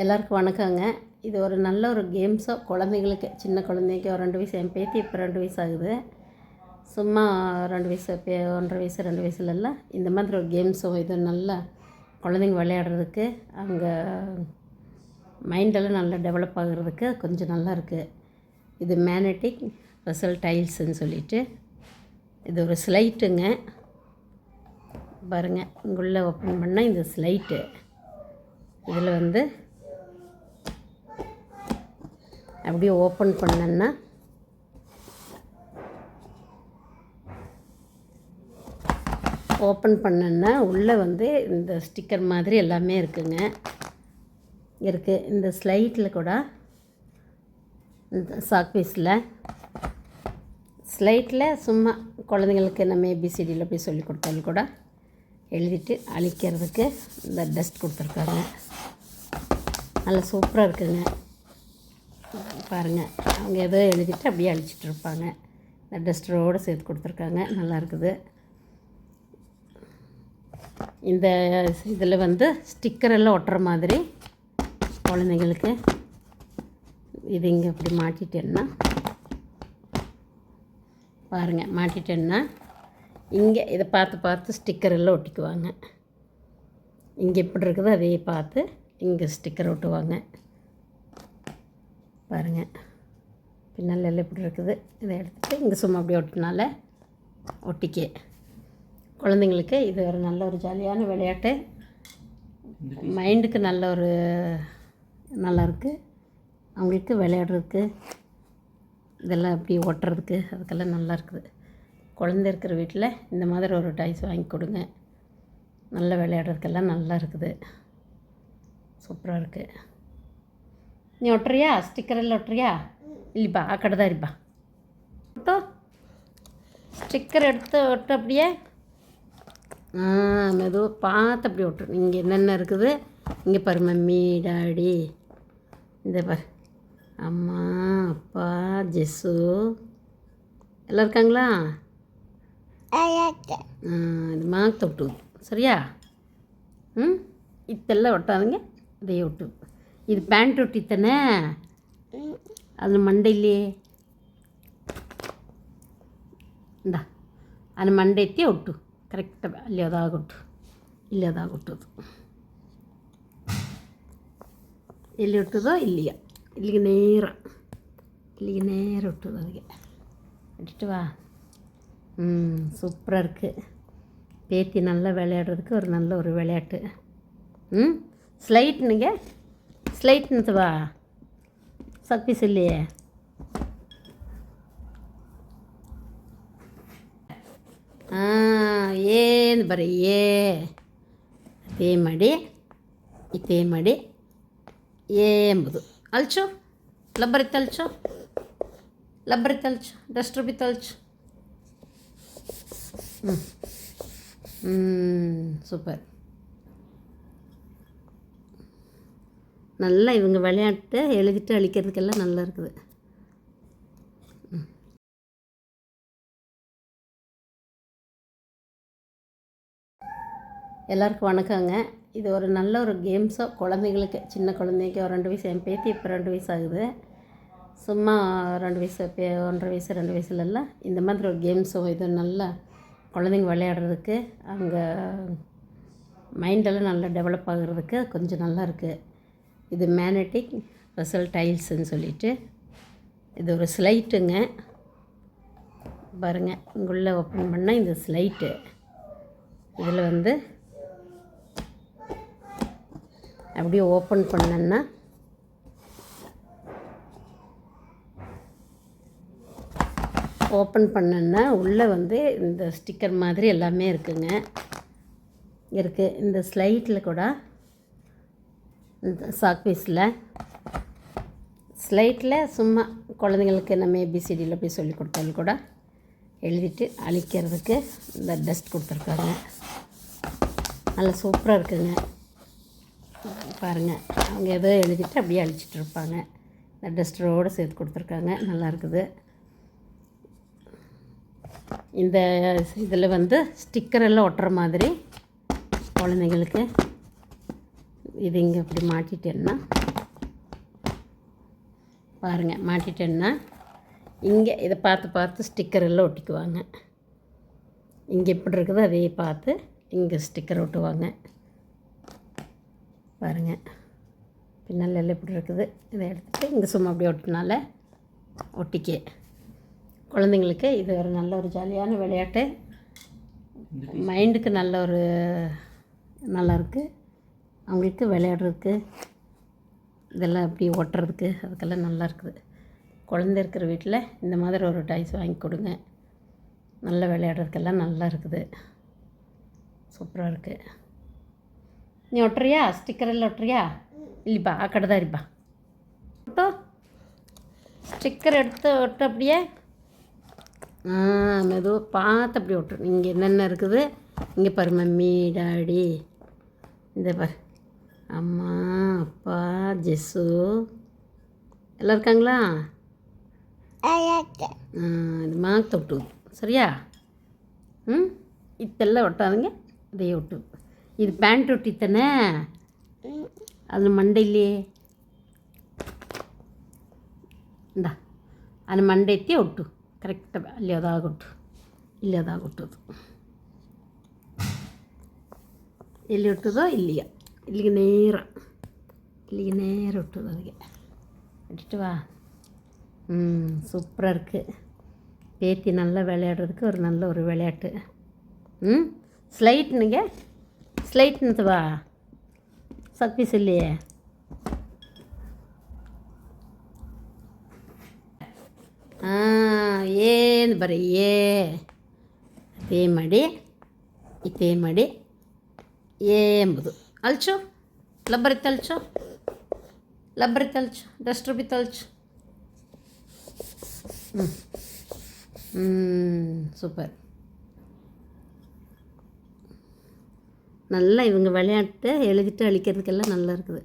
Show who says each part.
Speaker 1: எல்லாருக்கும் வணக்கங்க. இது ஒரு நல்ல ஒரு கேம்ஸோ குழந்தைங்களுக்கு, சின்ன குழந்தைக்கு ஒரு 2 வயசு, என் பேத்தி இப்போ 2 வயசு ஆகுது. சும்மா 2 வயசு 1.5 வயசு 2 வயசுலலாம் இந்த மாதிரி ஒரு கேம்ஸோ இது நல்லா குழந்தைங்க விளையாடுறதுக்கு, அவங்க மைண்டெல்லாம் நல்லா டெவலப் ஆகுறதுக்கு கொஞ்சம் நல்லா இருக்குது. இது மேக்னெட்டிக் பசில் டைல்ஸ்ன்னு சொல்லிட்டு, இது ஒரு ஸ்லைட்டுங்க. பாருங்கள், இங்குள்ளே ஓப்பன் பண்ணால் இந்த ஸ்லைட்டு, இதில் வந்து அப்படியே ஓப்பன் பண்ணேன்னா உள்ளே வந்து இந்த ஸ்டிக்கர் மாதிரி எல்லாமே இருக்குது. இந்த ஸ்லைட்டில் கூட, இந்த சாக்பீஸில் ஸ்லைட்டில் சும்மா குழந்தைங்களுக்கு நம்ம ஏபிசிடியில் போய் சொல்லி கொடுத்தாலும் கூட எழுதிட்டு அழிக்கிறதுக்கு இந்த டஸ்ட் கொடுத்துருக்காங்க. நல்லா சூப்பராக இருக்குங்க. பாருங்கள், அவங்க ஏதோ எழுதிட்டு அப்படியே அழிச்சிட்டு இருப்பாங்க. இந்த டஸ்டரோடு சேர்த்து கொடுத்துருக்காங்க. நல்லா இருக்குது. இந்த இதில் வந்து ஸ்டிக்கர் எல்லாம் ஒட்டுற மாதிரி குழந்தைங்களுக்கு இது இங்கே இப்படி மாட்டிட்டேன்னா, பாருங்கள், மாட்டிட்டேன்னா இங்கே இதை பார்த்து ஸ்டிக்கர் எல்லாம் ஒட்டிக்குவாங்க. இங்கே எப்படி இருக்குதோ அதே பார்த்து இங்கே ஸ்டிக்கர் ஒட்டுவாங்க. பாருங்கள், பின்னால் எல்லாம் எப்படி இருக்குது. இதை எடுத்துகிட்டு இங்கே சும்மா அப்படியே ஒட்டினால ஒட்டிக்க குழந்தைங்களுக்கு இது ஒரு நல்ல ஒரு ஜாலியான விளையாட்டு. மைண்டுக்கு நல்ல ஒரு நல்லாயிருக்கு. அவங்களுக்கு விளையாடுறதுக்கு இதெல்லாம் அப்படி ஒட்டுறதுக்கு அதுக்கெல்லாம் நல்லா இருக்குது. குழந்தை இருக்கிற வீட்டில் இந்த மாதிரி ஒரு டாய்ஸ் வாங்கி கொடுங்க. நல்லா விளையாடுறதுக்கெல்லாம் நல்லா இருக்குது. சூப்பராக இருக்குது. நீ ஒட்டுறியா? ஸ்டிக்கரெல்லாம் ஒட்டுறியா? இல்லைப்பா, அக்கடைதான் இருப்பா. ஒட்டோ, ஸ்டிக்கர் எடுத்து ஒட்டு அப்படியே. மெதுவாக பார்த்து அப்படி ஒட்டு. இங்கே என்னென்ன இருக்குது இங்கே பாரு. மம்மி, டாடி, இந்த பாரு, அம்மா, அப்பா, ஜெஸ்ஸு எல்லாம் இருக்காங்களா? இது மாத்த ஒட்டு, சரியா? இதெல்லாம் ஒட்டாதுங்க, இதையே ஒட்டு. இது பேண்ட் ஒட்டித்தானே, அது மண்டையிலே இந்தா அது மண்டையத்தே ஒட்டு. கரெக்டாக இல்லையதாகொட்டு, இல்லையதாகொட்டுது. ಎಲ್ಲಿ ಒಟ್ಟುದೋ ಇಲ್ಲಿಗೆ ನೇರ ಒಟ್ಟುದು ಅದಕ್ಕೆ அடிட்டுவா. சூப்பராக இருக்குது. பேத்தி நல்லா விளையாடுறதுக்கு ஒரு நல்ல ஒரு விளையாட்டு. ஸ்லைட்னுது வா, சக்பீஸ் இல்லையே. ಏನು ಬರೀ ಇದೇ ಮಾಡಿ ಎಂಬುದು ಅಲ್ಚು ಲಬ್ಬರಿ ತಲ್ಚು ಡಸ್ಟ್ರು ಬಿ ತಲ್ಚು. சூப்பர். நல்லா இவங்க விளையாட்டு எழுதிட்டு அழிக்கிறதுக்கெல்லாம் நல்லா இருக்குது. எல்லாருக்கும் வணக்கங்க. இது ஒரு நல்ல ஒரு கேம்ஸோ குழந்தைங்களுக்கு, சின்ன குழந்தைக்கு ஒரு 2 வயசு, என் பேத்தி இப்போ 2 வயசு ஆகுது. சும்மா 2 வயசு 1.5 வயசு 2 வயசுலலாம் இந்த மாதிரி ஒரு கேம்ஸோ இது நல்லா குழந்தைங்க விளையாடுறதுக்கு, அவங்க மைண்டெல்லாம் நல்லா டெவலப் ஆகுறதுக்கு கொஞ்சம் நல்லா இருக்குது. இது மேக்னெட்டிக் பசில் டைல்ஸ்ன்னு சொல்லிட்டு, இது ஒரு ஸ்லைட்டுங்க. பாருங்கள், இங்குள்ளே ஓப்பன் பண்ணால் இந்த ஸ்லைட்டு, இதில் வந்து அப்படியே ஓப்பன் பண்ணேன்னா உள்ளே வந்து இந்த ஸ்டிக்கர் மாதிரி எல்லாமே இருக்குது. இந்த ஸ்லைட்டில் கூட, இந்த சாக்பீஸில் சும்மா குழந்தைங்களுக்கு நம்ம ஏபிசிடியில் போய் சொல்லி கொடுத்தாலும் கூட எழுதிட்டு அழிக்கிறதுக்கு இந்த டஸ்ட் கொடுத்துருக்காங்க. நல்லா சூப்பராக இருக்குங்க. பாருங்கள், அவங்க ஏதோ எழுதிட்டு அப்படியே அழிச்சிட்டு இருப்பாங்க. இந்த டஸ்டரோடு சேர்த்து கொடுத்துருக்காங்க. நல்லா இருக்குது. இந்த இதில் வந்து ஸ்டிக்கர் எல்லாம் ஒட்டுற மாதிரி குழந்தைங்களுக்கு இது இங்கே இப்படி மாட்டிட்டேன்னா பாருங்கள் மாட்டிட்டேன்னா இங்கே இதை பார்த்து ஸ்டிக்கர் எல்லாம் ஒட்டிக்குவாங்க. இங்கே எப்படி இருக்குதோ அதே பார்த்து இங்கே ஸ்டிக்கர் ஒட்டுவாங்க. பாருங்கள் பின்னால் எல்லாம் எப்படி இருக்குது. இதை எடுத்துகிட்டு இங்கே சும்மா அப்படியே ஒட்டினால ஒட்டிக்க. குழந்தைங்களுக்கு இது ஒரு நல்ல ஒரு ஜாலியான விளையாட்டு. மைண்டுக்கு நல்ல ஒரு நல்லாயிருக்கு. அவங்களுக்கு விளையாடுறதுக்கு இதெல்லாம் அப்படி ஒட்டுறதுக்கு அதுக்கெல்லாம் நல்லா இருக்குது. குழந்தை இருக்கிற வீட்டில் இந்த மாதிரி ஒரு டாய்ஸ் வாங்கி கொடுங்க. நல்லா விளையாடுறதுக்கெல்லாம் நல்லா இருக்குது. சூப்பராக இருக்குது. நீ ஒட்டுறியா? ஸ்டிக்கர் எல்லாம் ஒட்டுறியா? இல்லைப்பா ஆக்கடை தான் இருப்பா. ஒட்டோ ஸ்டிக்கர் எடுத்து ஒட்டு அப்படியே. மெதுவாக பார்த்து அப்படி ஒட்டுரு. இங்கே என்னென்ன இருக்குது இங்கே பாரு. மம்மி டாடி இந்த பாரு. அம்மா அப்பா ஜெஸ்ஸு எல்லாம் இருக்காங்களா? இது மாத்த ஒட்டு சரியா? இதெல்லாம் ஒட்டாதுங்க. இதையே ஒட்டு. இது பேண்ட் ஒட்டித்தானே அது மண்டையிலே இந்தா அது ಮಂಡೈತಿ ಒಟ್ಟು ಕರೆಕ್ಟ್ ಅಲ್ಲಿ ಅದಾಗೊಟ್ಟು ಇಲ್ಲಿ ಅದಾಗೊಟ್ಟದು ಎಲ್ಲಿ ಒಟ್ಟದೋ ಇಲ್ಲಿಗೆ ನೇರ ஒட்டுது. அதுக்கு அடிச்சுட்டு வா. சூப்பராக இருக்குது. பேத்தி நல்லா விளையாடுறதுக்கு ஒரு நல்ல ஒரு விளையாட்டு. ஸ்லைட்னுது வா சக்பீஸ் இல்லையே. ಏನು ಬರೀ ಇದೇ ಮಾಡಿ ಎಂಬುದು ಅಲ್ಚು ಲಬ್ಬರಿ ತಲ್ಚು ಡಸ್ಟ್ರು ಬಿ ತಲ್ಚು. சூப்பர். நல்லா இவங்க விளையாட்டு எழுதிட்டு அழிக்கிறதுக்கெல்லாம் நல்லா இருக்குது.